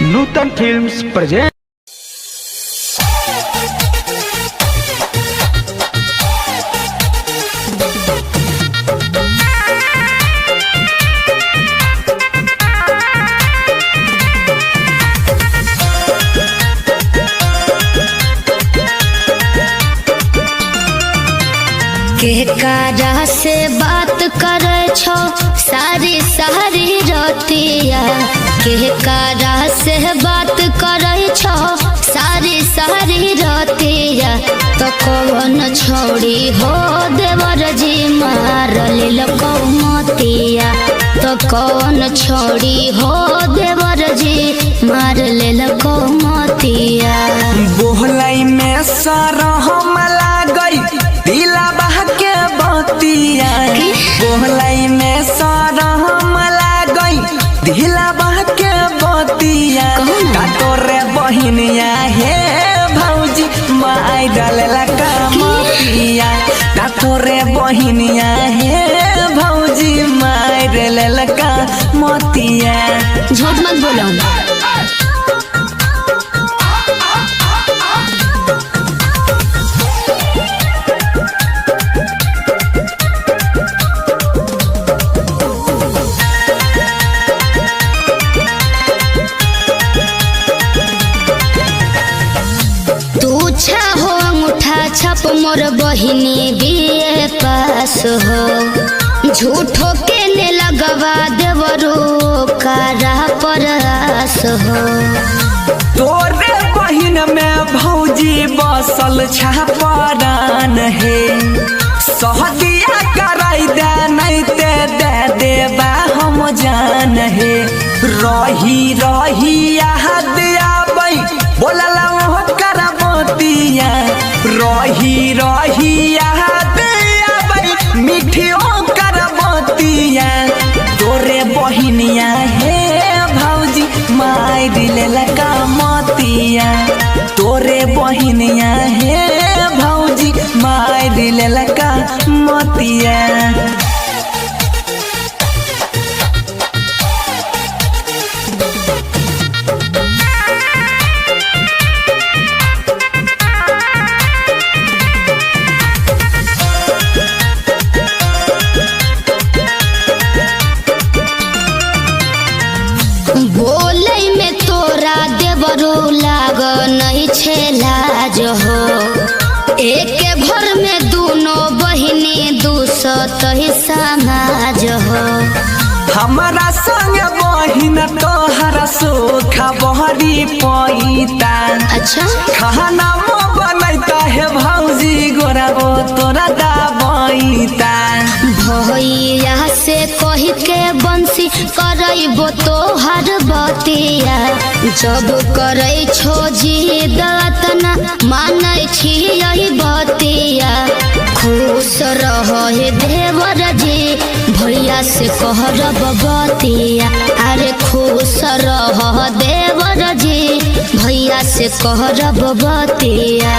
नूतन films present. केकरा से बात करे छो सारी सारी रतिया, केकरा से बात करे छो सारी सारी रतिया। तो कौन छोड़ी हो देवर जी मार लेलको मोतिया, तो कौन छोड़ी हो देवर जी मार लेलको मोतिया। बोहलाई में सरहम लागई दिला बह के बतिया, बोहलाई में सरहम लागई दिला बह के बतिया। तोरे बहिनिया हे भौजी माई डालेला कामतिया, तोरे बहिनिया हे भौजी माई डालेला कामतिया। झूठ मत बोलो। छप मोर बहिनी बीए पास हो, झूठो के ने लगवा देवरो कारा परस हो। तोरे बहिन में भौजी बसल छापरान है, सहदिया कराई दे नहीं ते दे देबा हम जान है। रही रही याद आबै बोलला हो करबतिया, रही रही याद आबै मिठियो करबतिया। तोरे बहिनिया हे भौजी माई दिलेला कामतिया, तोरे बहिनिया हे भौजी माई दिलेला कामतिया। बोले में तोरा देवरो लाग नहीं छे लाज हो, एक घर में दोनों बहिनी दूसत ही समाज हो। हमारा संग बहिन तोहरा सोखा बहरी पैता। अच्छा खाना बनैता है भौजी गोरा वो तोरा दाबैता। भैया से कही के बंसी करैबो तोहर बतिया, जब करे छो जिद तना मानै छी यही बतिया। खुश रहे देवर जी भैया से कहरब बतिया, अरे खुश रह देवर जी भैया से कहरब बतिया।